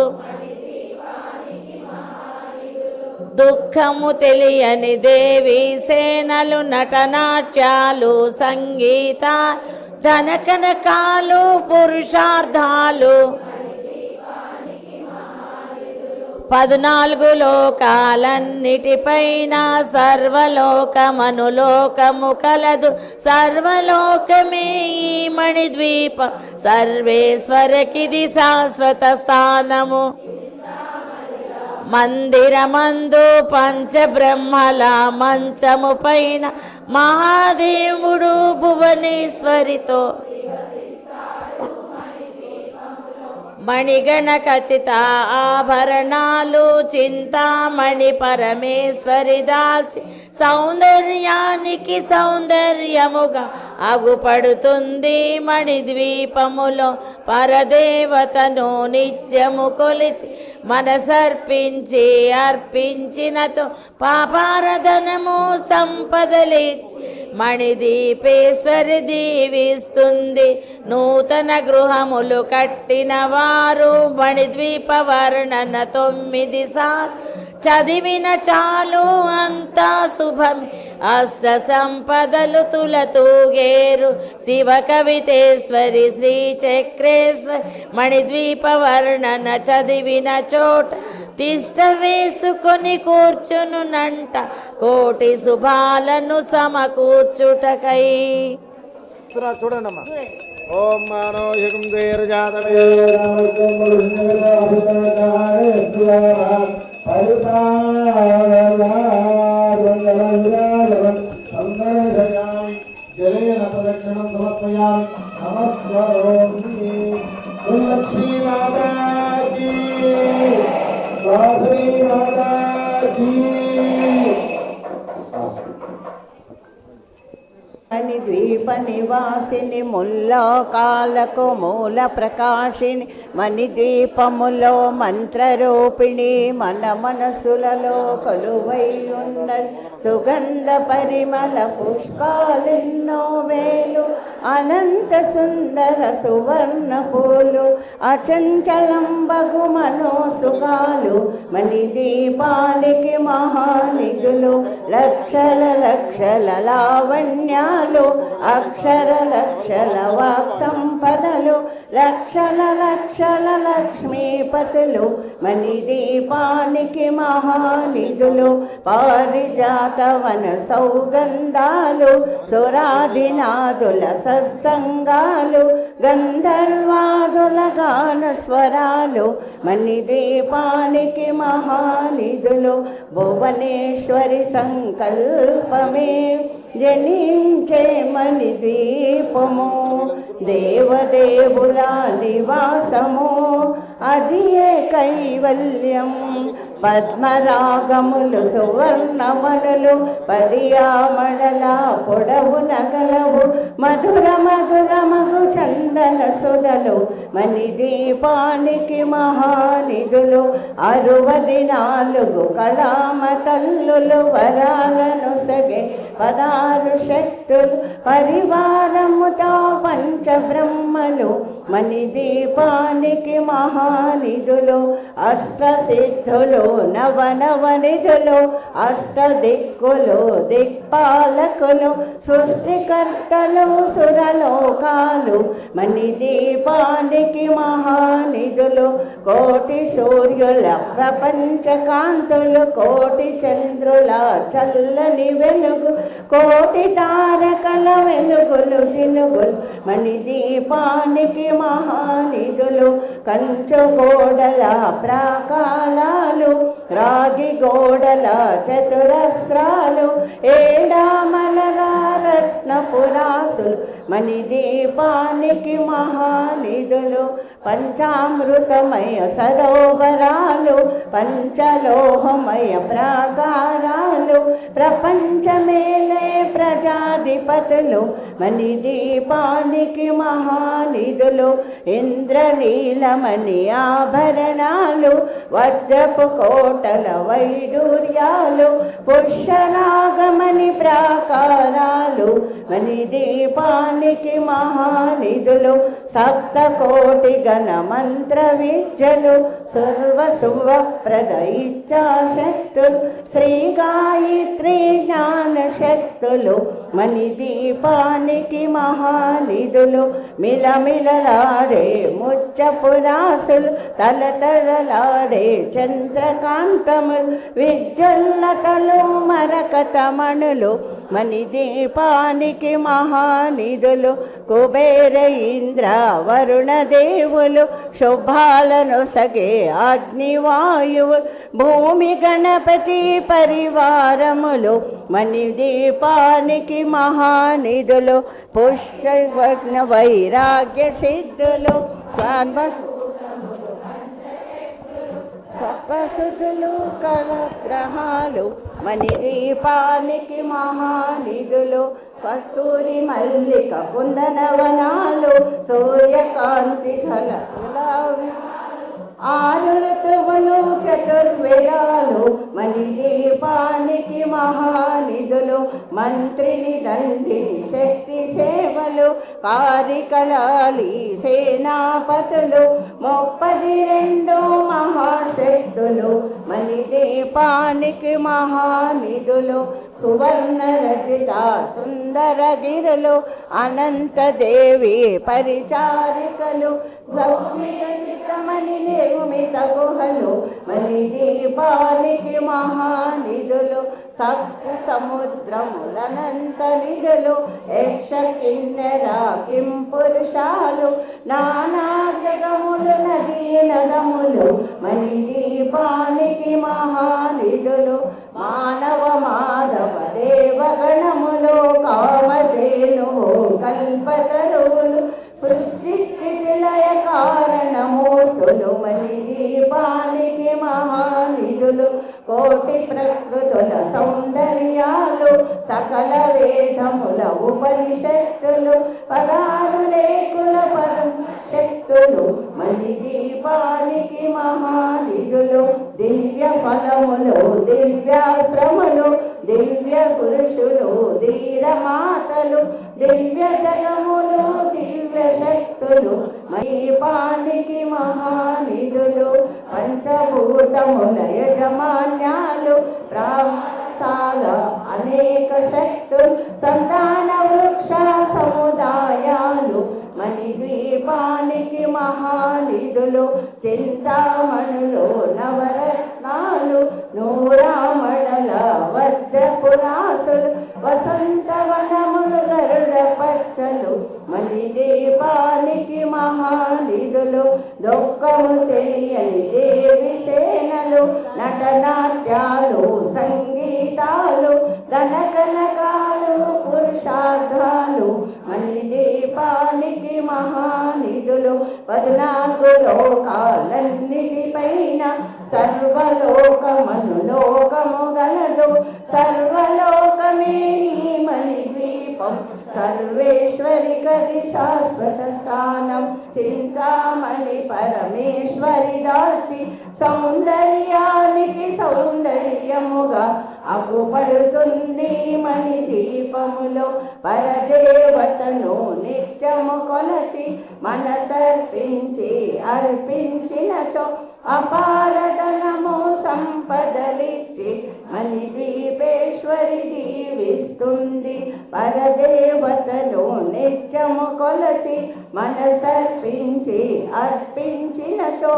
దుఃఖము తెలియని దేవి సేనలు నటనాట్యాలు సంగీత ధనకనకాలు పురుషార్థాలు 14 లోకాలన్నిటిపైన సర్వలోకమనులోకము కలదు సర్వలోకమే ఈ మణిద్వీప సర్వేశ్వరకిది శాశ్వత స్థానము మందిరమందు పంచబ్రహ్మల మంచము పైన మహాదేవుడు భువనేశ్వరితో మణిగణ ఖచ్చిత ఆభరణాలు చింతామణి పరమేశ్వరి దాల్చి సౌందర్యానికి సౌందర్యముగా అగుపడుతుంది మణిద్వీపములో పరదేవతను నిత్యము కొలిచి మనసర్పించి అర్పించినతో పాపారధనము సంపదలిచ్చి మణిదీపేశ్వరి దీవిస్తుంది నూతన గృహములు కట్టిన వారు మణిద్వీప వర్ణన 9 సార్లు చదివిన చాలు అంతా శుభం అష్ట సంపదలు తులతూగేరు శివ కవితేశ్వరి శ్రీ చక్రేశ్వరి మణిద్వీప వర్ణన చదివిన చోట తిష్ట వేసుకొని కూర్చునునంట కోటి శుభాలను సమకూర్చుటకై చూడండమ్మా ఓం మానో యుగం దేర్జాతవే జలేన ప్రదక్షిణం సమర్పయామి నమస్కారోమి లక్ష్మీ మాతా కీ వాసవి మాతా కీ మణిద్వీప నివాసిని ముల్లోకాలకు మూల ప్రకాశిని మణిద్వీపములో మంత్రరూపిణి మన మనసులలో కొలువై ఉన్నది సుగంధ పరిమళ పుష్పాలెన్నో వేలు అనంత సుందర సువర్ణ పూలు అచంచలంబగు మనోసుగాలు మణిదీపానికి మహానిధులు లక్షల లక్షల లావణ్యాలు అక్షర లక్షల వాక్ సంపదలు లక్షల లక్షల లక్ష్మీపతులు మణిదీపానికి మహానిధులు పారిజాతవన సౌగంధాలు సురాధినాదుల సత్సంగాలు గంధర్వాదుల గాన స్వరాలు మణిదీపానికి మహానిధులు భువనేశ్వరి సంకల్పమే జనించే మణిద్వీపము దేవదేవుల నివాసము అది కైవల్యం పద్మరాగములు సువర్ణమనులు 10 ఆమడల పొడవు నగలవు మధుర మధురమగు చందన సుధలు మణిదీపానికి మహానిధులు 64 కళామ తల్లులు వరాలను సగే 16 శక్తులు పరివారముతో పంచబ్రహ్మలు మణిదీపానికి మహానిధులు అష్టసిద్ధులు నవనవనిధులు అష్టదిక్కులు దిక్పాలకులు సృష్టికర్తలు సురలోకాలు మణిదీపానికి మహానిధులు కోటి సూర్యుల ప్రపంచ కాంతులు కోటి చంద్రుల చల్లని వెలుగు కోటి తారకల వెలుగులు చిలుగులు మణిదీపానికి మహానిధులు కంచు గోడల ప్రాకారాలు రాగి గోడల చతురస్రాలు ఏడామలర రత్నపురాసులు మణిదీపానికి మహానిధులు పంచామృతమయ సరోవరాలు పంచలోహమయ ప్రాకారాలు ప్రపంచమేలే ప్రజాధిపతులు మణిదీపానికి మహానిధులు ఇంద్రనీలమణి ఆభరణాలు వజ్రపు కోటల వైడూర్యాలు పుష్యరాగమణి ప్రాకారాలు మణిదీపానికి మహానిధులు సప్తకోటి గణ మంత్ర విద్యలు సర్వశుభప్రద ఇచ్ఛాశక్తులు శ్రీ గాయత్రి జ్ఞాన శక్తులు మణిదీపానికి మహానిధులు మిలమిలలాడే ముచ్చపురాసులు తలతలలాడే చంద్రకాంతములు విద్యుల్లతలు మరకతమణులు మణిదీపానికి మహానిధులు కుబేర ఇంద్ర వరుణ దేవులు శుభాలను సగే అగ్నివాయువు భూమి గణపతి పరివారములు మణిదీపానికి మహానిధులు పుష్ప వైరాగ్య సిద్ధులు సర్వసుతులు కలగ్రహాలు మణిదీపానికి మహానిధులు కస్తూరి మల్లిక కుందనవనాలు సూర్యకాంతి ఘల ఆరు ఋతువులు చతుర్వేదాలు మణిదీపానికి మహానిధులు మంత్రిని దండిని శక్తి సేవలు కారికలాలి సేనాపతులు 32 మహాశక్తులు మణిదీపానికి మహానిధులు సువర్ణ రచిత సుందర గిరులు అనంతదేవి పరిచారికలు గౌమికమణి నిర్మిత గుహలు మణిదీపానికి మహానిధులు సప్త సముద్రములనంత నిధులు యక్ష కిన్నెర కిం పురుషాలు నానా జగములు నదీ నదములు మణిదీపానికి మహానిధులు మానవ మాధవ దేవగణములు కామధేనువు కల్పతరువులు సృష్టి స్థితి లయ కారణమూర్తులు మణిదీపానికి మహానిధులు కోటి ప్రకృతుల సౌందర్యాలు సకల వేదముల ఉపనిషత్తులు 16 రేకుల పద శక్తులు మణిదీపానికి మహానిధులు దివ్య ఫలములు దివ్యాశ్రములు దివ్య పురుషులు ధీరమాతలు దివ్య జగములు దివ్య శక్తులు మణిదీపానికి మహానిధులు పంచభూతముల యజమాన్యాలు ప్రాసాల అనేక శక్తులు సంతాన వృక్ష సముదాయాలు మణిదీపానికి మహానిధులు చింతామణులు నవరత్నాలు నూరామణల వజ్రపురాసులు వసంతవనములు గరుడ పచ్చలు మణిదీపానికి మహానిధులు దుఃఖము తెలియని దేవి సేనలు నటనాట్యాలు సంగీతాలు ధనకనకాలు పురుషార్థాలు మణిదీపానికి మహానిధులు 14 లోకాలన్నిటిపైన సర్వలోకమను లోకము గలదు సర్వలోకమే నీ మణిద్వీపం సర్వేశ్వరి కది శాశ్వత స్థానం చింతామణి పరమేశ్వరి దాచి సౌందర్యానికి సౌందర్యముగా అగుపడుతుంది మణిదీపములో పరదేవతను నిత్యము కొలచి మనసర్పించి అర్పించినచో అపారధనము సంపదలిచ్చి మణిదీపేశ్వరి దీవిస్తుంది పరదేవతను నిత్యము కొలచి మనసర్పించి అర్పించినచో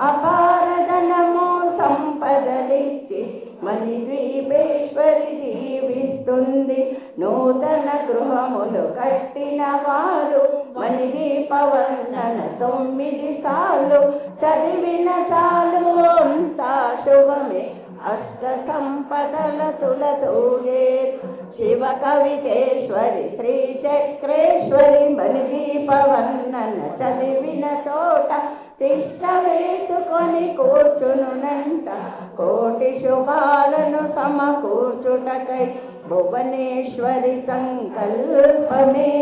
అపారధనము సంపదలిచ్చి మణిద్వీపేశ్వరి దీవిస్తుంది నూతన గృహములు కట్టిన వారు మణిదీపవర్ణన 9 సార్లు చదివిన చాలు అంతా శుభమే అష్ట సంపదల తులతూగే శివ కవితేశ్వరి శ్రీ చక్రేశ్వరి మణిదీపవర్ణన చదివిన చోట తిష్ట వేసుకొని కూర్చునునంట కోటి శుభాలను సమకూర్చుటకై భువనేశ్వరి సంకల్పమే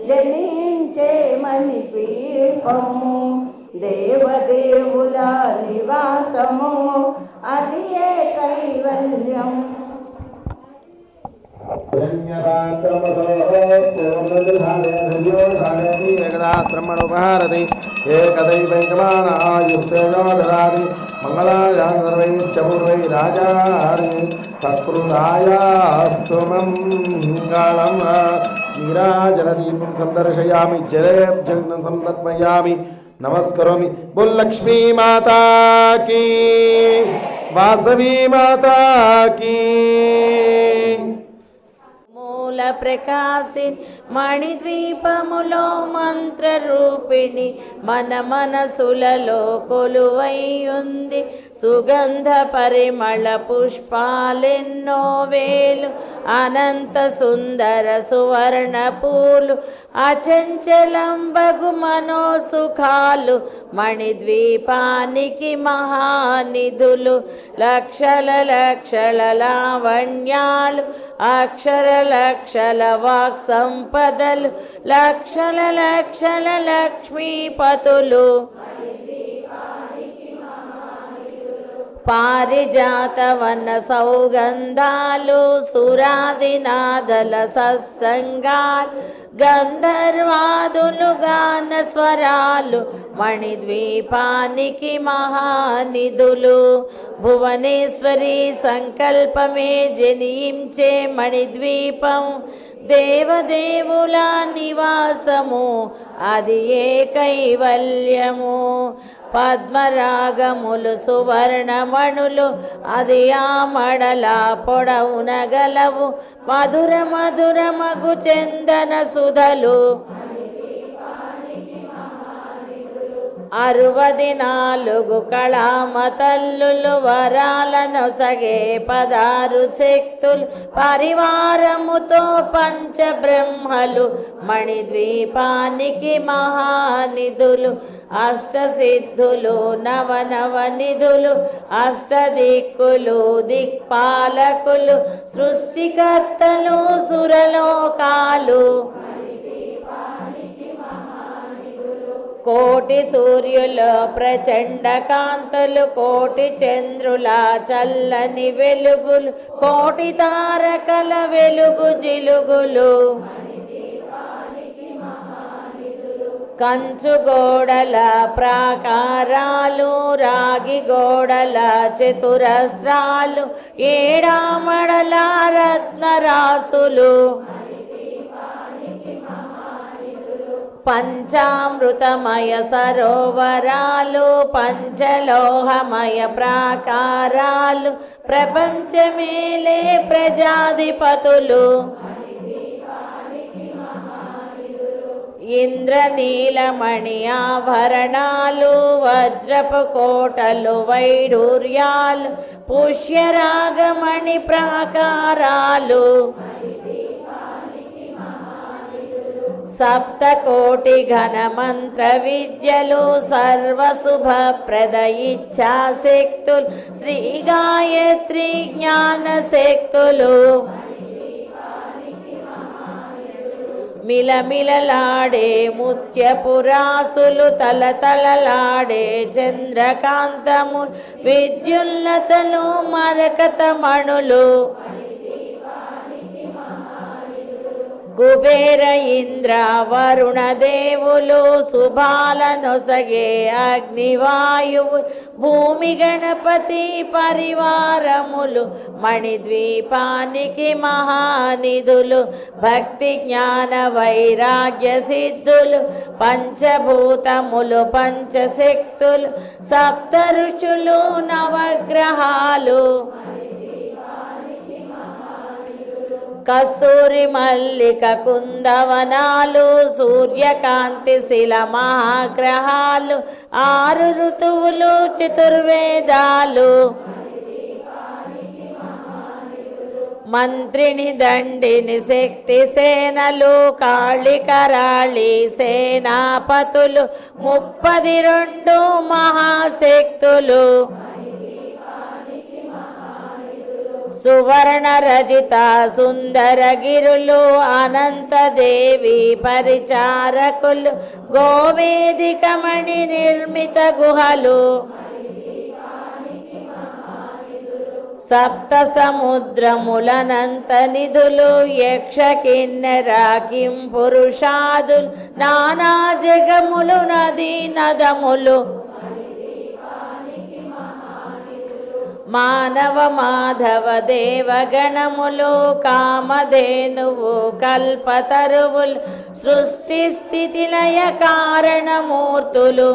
జనించే మణి ద్వీపము దేవదేవుల నివాసము అది ఏ కైవల్యం. బ్రహ్మణోపహారతి ఏకదైవైకమానాయుస్తేజోదరాది మంగళాయార్వైశ్చపూర్వై రాజాని సత్కృతాయాస్తు మంగళం. నీరాజనదీపం సందర్శయామి జలేబ్జగ్నం సందర్పయామి నమస్కరోమి. బోల్ లక్ష్మీ మాతా కీ వాసవి మాతా కీ. మూల ప్రకాశి మణిద్వీపములో మంత్రరూపిణి మన మనసులలో కొలువై ఉంది. సుగంధ పరిమళ పుష్పాలెన్నో వేలు అనంత సుందర సువర్ణ పూలు అచంచలంబగు మనోసుఖాలు మణిద్వీపానికి మహానిధులు. లక్షల లక్షల లావణ్యాలు అక్షర లక్షల వాక్ సంపదలు లక్షల లక్షల లక్ష్మీపతులు పారిజాత వన సౌగంధాలు సురాదినాదల సత్సంగాలు గంధర్వాదులు గాన స్వరాలు మణిద్వీపానికి మహానిధులు. భువనేశ్వరి సంకల్పమే జనించే మణిద్వీపం దేవదేవుల నివాసము అది ఏ కైవల్యము. పద్మరాగములు సువర్ణమణులు అది ఆ మడల పొడవున గలవు మధుర మధుర మగు చందన సుధలు 64 కళామతల్లులు వరాలనొసగే 16 శక్తులు పరివారముతో పంచబ్రహ్మలు మణిద్వీపానికి మహానిధులు. అష్టసిద్ధులు నవనవనిధులు అష్టదిక్కులు దిక్పాలకులు సృష్టికర్తలు సురలోకాలు. కోటి సూర్యుల ప్రచండ కాంతులు కోటి చంద్రుల చల్లని వెలుగులు కోటి తారకల వెలుగు జిలుగులు. కంచు గోడల ప్రాకారాలు రాగి గోడల చతురస్రాలు ఏడామడల రత్నరాసులు పంచామృతమయ సరోవరాలు పంచలోహమయ ప్రాకారాలు ప్రపంచమేలే ప్రజాధిపతులు. ఇంద్రనీలమణి ఆభరణాలు వజ్రపు కోటలు వైడూర్యాలు పుష్యరాగమణి ప్రాకారాలు సప్తకోటి ఘన మంత్ర విద్యలు సర్వశుభప్రద ఇచ్ఛాశక్తులు శ్రీ గాయత్రి జ్ఞాన శక్తులు. మిలమిలలాడే ముత్యపురాసులు తలతలలాడే చంద్రకాంతము విద్యుల్లతలు మరకతమణులు కుబేర ఇంద్ర వరుణ దేవులు శుభాలనొసగే అగ్నివాయువు భూమి గణపతి పరివారములు మణిద్వీపానికి మహానిధులు. భక్తి జ్ఞాన వైరాగ్య సిద్ధులు పంచభూతములు పంచశక్తులు సప్త ఋషులు నవగ్రహాలు కస్తూరి మల్లిక కుందవనాలు సూర్యకాంతి శిల మహాగ్రహాలు 6 ఋతువులు చతుర్వేదాలు మంత్రిని దండిని శక్తి సేనలు కాళికరాళి సేనాపతులు 32 మహాశక్తులు సువర్ణ రజిత సుందరగిరులు అనంతదేవి పరిచారకులు గోవేదికమణి నిర్మిత గుహలు సప్త సముద్రములనంత నిధులు యక్ష కిన్నెర కిం పురుషాదులు నానా జగములు నదీ నదములు మానవ మాధవ దేవగణములు కామధేనువు కల్పతరువులు సృష్టి స్థితి లయ కారణమూర్తులు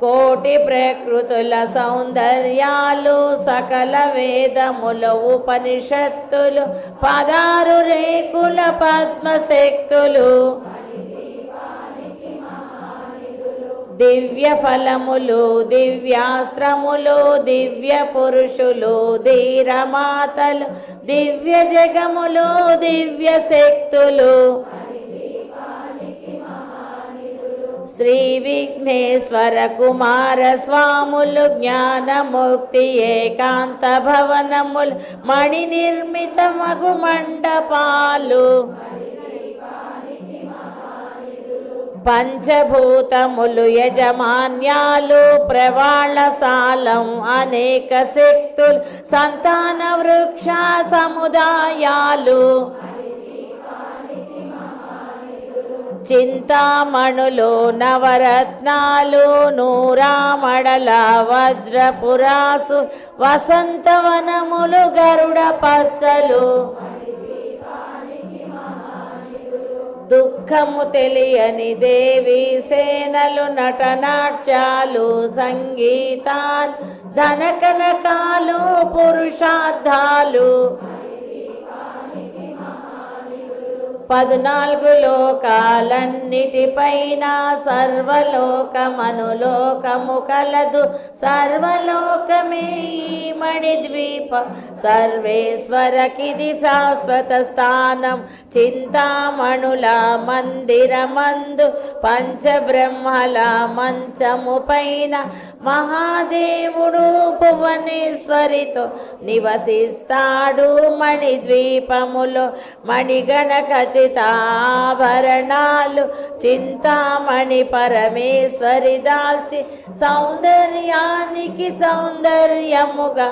కోటి ప్రకృతుల సౌందర్యాలు సకల వేదముల ఉపనిషత్తులు 16 రేకుల పద్మశక్తులు దివ్య ఫలములు దివ్యాస్త్రములు దివ్య పురుషులు ధీరమాతలు దివ్య జగములు దివ్య శక్తులు శ్రీ విఘ్నేశ్వర కుమార స్వాములు జ్ఞానముక్తి ఏకాంత భవనములు మణి నిర్మిత మగు మండపాలు పంచభూతములు యజమాన్యాలు ప్రవాళసాలం అనేక శక్తులు సంతాన వృక్ష సముదాయాలు చింతామణులు నవరత్నాలు నూరామడల వజ్రపురాసు వసంతవనములు గరుడ పచ్చలు దుఃఖము తెలియని దేవి సేనలు నటనాట్యాలు సంగీతాలు ధనకనకాలు పురుషార్థాలు 14 లోకాలన్నిటిపైన సర్వలోకమనులోకము కలదు సర్వలోకమే ఈ మణిద్వీప సర్వేశ్వరకిది శాశ్వత స్థానం చింతామణుల మందిరమందు పంచబ్రహ్మల మంచము పైన మహాదేవుడు భువనేశ్వరితో నివసిస్తాడు మణిద్వీపములో మణిగణ ఖచ్చితాభరణాలు చింతామణి పరమేశ్వరి దాల్చి సౌందర్యానికి సౌందర్యముగా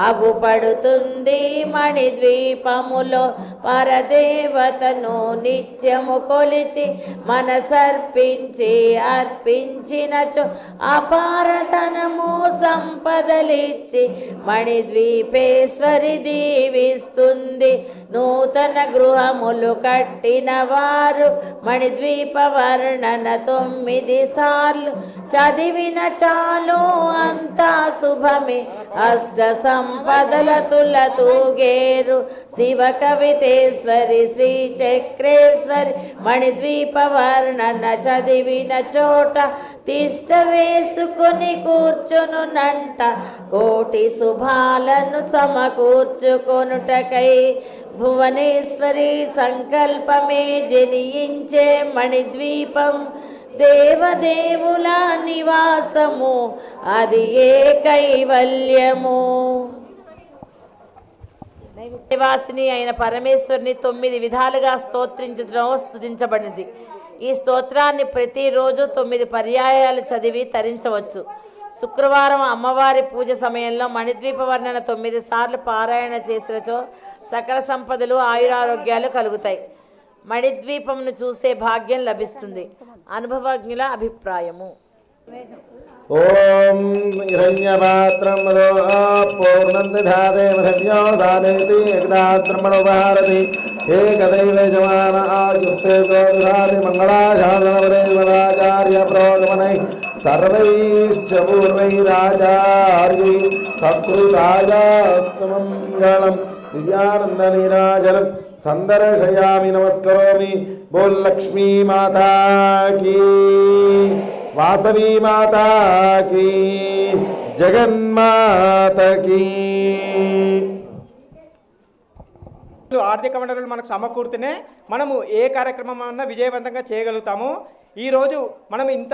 అగుపడుతుంది మణిద్వీపములో పరదేవతను నిత్యము కొలిచి మనసర్పించి అర్పించినచో అపారధనము సంపదలిచ్చి మణిద్వీపేశ్వరి దీవిస్తుంది నూతన గృహములు కట్టిన వారు మణిద్వీప వర్ణన 9 సార్లు చదివిన చాలు అంతా శుభమే అష్ట సంపదల తులతూగేరు శివ కవితేశ్వరి శ్రీ చక్రేశ్వరి మణిద్వీప వర్ణన చదివిన చోట తిష్ట వేసుకుని కూర్చునునంట కోటి శుభాలను సమకూర్చుకొనుటకై భువనేశ్వరి సంకల్పమే జనించే మణిద్వీపం దేవదేవుల నివాసము అది ఏ కైవల్యము. నివాసిని అయిన పరమేశ్వరిని 9 విధాలుగా స్తోత్రించడం స్తుతించబడింది. ఈ స్తోత్రాన్ని ప్రతిరోజు 9 పర్యాయాలు చదివి తరించవచ్చు. శుక్రవారం అమ్మవారి పూజ సమయంలో మణిద్వీప వర్ణన 9 సార్లు పారాయణ చేసినచో సకల సంపదలు ఆయురారోగ్యాలు కలుగుతాయి. మణిద్వీపంను చూసే భాగ్యం లభిస్తుంది. అనుభవజ్ఞుల అభిప్రాయము. ఓం హిరణ్యపాత్రం పూర్ణందాదేవీ ఏకదాత్రమణోపహారతి ఏకదైవ యజమాన ఆయుస్తే గోధారి మంగళాచార్య ప్రోగమనై సర్వైశ్చ పూర్వైరాచార్యై సకృతాయాస్తమంగళం దివ్యానంద నీరాజనం సందర్శయామి నమస్కరోమి. బోల్ లక్ష్మీ మాతా కీ, వాసవి మాతా కీ, జగన్మాత కీ. ఆర్థిక వనరులు మనకు సమకూరుతూనే మనము ఏ కార్యక్రమం అన్నా విజయవంతంగా చేయగలుగుతాము. ఈరోజు మనం ఇంత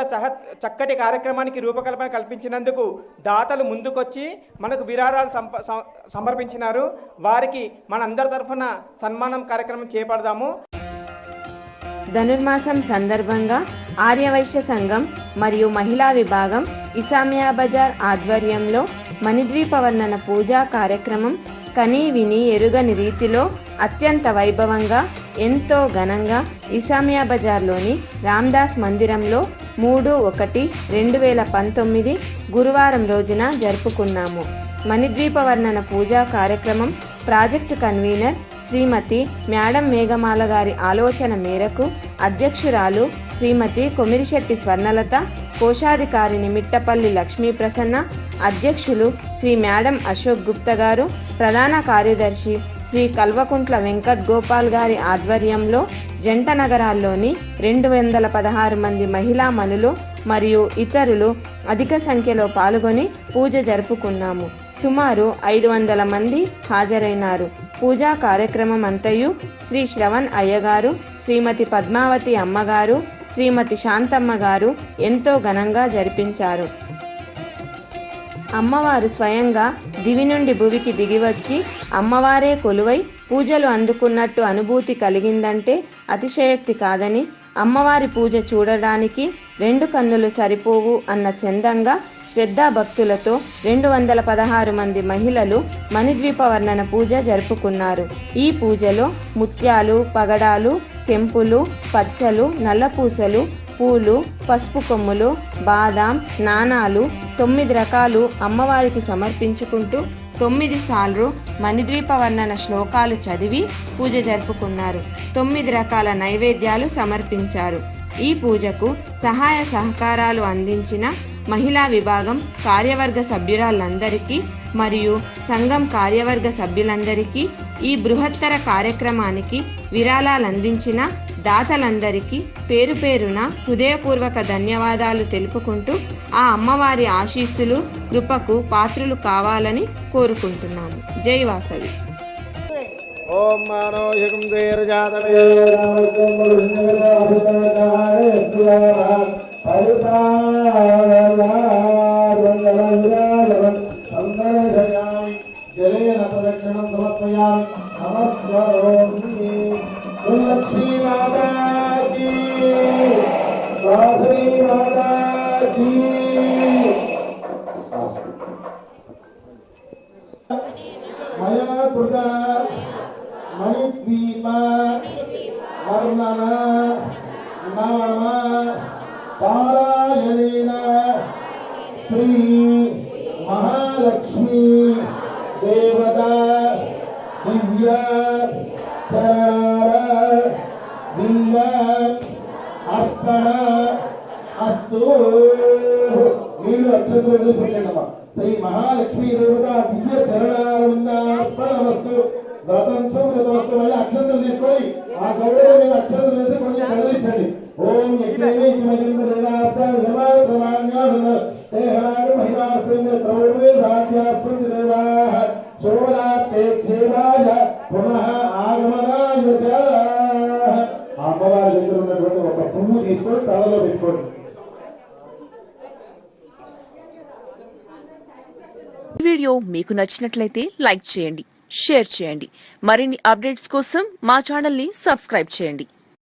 చక్కటి కార్యక్రమానికి రూపకల్పన కల్పించినందుకు దాతలు ముందుకొచ్చి మనకు విరాళాలు సమర్పించినారు. వారికి మనందరి తరఫున సన్మానం కార్యక్రమం చేపడదాము. ధనుర్మాసం సందర్భంగా ఆర్యవైశ్య సంఘం మరియు మహిళా విభాగం ఇసామియా బజార్ ఆధ్వర్యంలో మణిద్వీప వర్ణన పూజా కార్యక్రమం కనీ విని ఎరుగని రీతిలో అత్యంత వైభవంగా ఎంతో ఘనంగా ఇసామియా బజార్లోని రామ్దాస్ మందిరంలో 3/1/2019 గురువారం రోజున జరుపుకున్నాము. మణిద్వీప వర్ణన పూజా కార్యక్రమం ప్రాజెక్టు కన్వీనర్ శ్రీమతి మేడం మేఘమాల గారి ఆలోచన మేరకు అధ్యక్షురాలు శ్రీమతి కొమిరిశెట్టి స్వర్ణలత, కోశాధికారిని మిట్టపల్లి లక్ష్మీ ప్రసన్న, అధ్యక్షులు శ్రీ మేడం అశోక్ గుప్తా గారు, ప్రధాన కార్యదర్శి శ్రీ కల్వకుంట్ల వెంకట్ గోపాల్ గారి ఆధ్వర్యంలో జంట నగరాల్లోని 216 మంది మహిళా మనులు మరియు ఇతరులు అధిక సంఖ్యలో పాల్గొని పూజ జరుపుకున్నాము. సుమారు 500 మంది హాజరైనారు. పూజా కార్యక్రమం అంతయు శ్రీ శ్రవణ్ అయ్యగారు, శ్రీమతి పద్మావతి అమ్మగారు, శ్రీమతి శాంతమ్మ గారు ఎంతో ఘనంగా జరిపించారు. అమ్మవారు స్వయంగా దివి నుండి భువికి దిగివచ్చి అమ్మవారే కొలువై పూజలు అందుకున్నట్టు అనుభూతి కలిగిందంటే అతిశయోక్తి కాదని, అమ్మవారి పూజ చూడడానికి 2 కన్నులు సరిపోవు అన్న చందంగా శ్రద్ధాభక్తులతో 216 మంది మహిళలు మణిద్వీప వర్ణన పూజ జరుపుకున్నారు. ఈ పూజలో ముత్యాలు, పగడాలు, కెంపులు, పచ్చలు, నల్లపూసలు, పూలు, పసుపు కొమ్ములు, బాదాం, నాణాలు 9 రకాలు అమ్మవారికి సమర్పించుకుంటూ 9 సార్లు మణిద్వీప వర్ణన శ్లోకాలు చదివి పూజ జరుపుకున్నారు. 9 రకాల నైవేద్యాలు సమర్పించారు. ఈ పూజకు సహాయ సహకారాలు అందించిన మహిళా విభాగం కార్యవర్గ సభ్యురాలందరికీ మరియు సంఘం కార్యవర్గ సభ్యులందరికీ, ఈ బృహత్తర కార్యక్రమానికి విరాళాలందించిన దాతలందరికీ పేరు పేరున హృదయపూర్వక ధన్యవాదాలు తెలుపుకుంటూ ఆ అమ్మవారి ఆశీస్సులు, కృపకు పాత్రులు కావాలని కోరుకుంటున్నాము. జై వాసవి. ఓం మానోయకం జలేన ప్రదక్షిణం సమర్పయామి. నమస్కారోమి. లక్ష్మీ మాతా కీ, వాసవి మాతా కీ. మయా కృత మణిద్వీప వర్ణన నవమ పారాయణేన శ్రీ మహాలక్ష్మీ దేవతా దివ్య చరణ బింబ అర్పణ అస్తు. నీళ్ళు అక్షంతులు పెట్టండమ్మా. శ్రీ మహాలక్ష్మీ దేవత దివ్య చరణార్పణమస్తు. వ్రతం సుమస్తు. మళ్ళీ అక్షంతలు తీసుకొని ఆ గౌరవ మీద అక్షంతలు వేసి కొన్ని కదిలించండి. ఓం అమ్మవారి దగ్గర ఉన్నటువంటి ఒక పువ్వు తీసుకొని తలలో పెట్టుకోండి. వీడియో మీకు నచ్చినట్లయితే లైక్ చేయండి, షేర్ చేయండి. మరిన్ని అప్డేట్స్ కోసం మా ఛానల్ని సబ్స్క్రైబ్ చేయండి.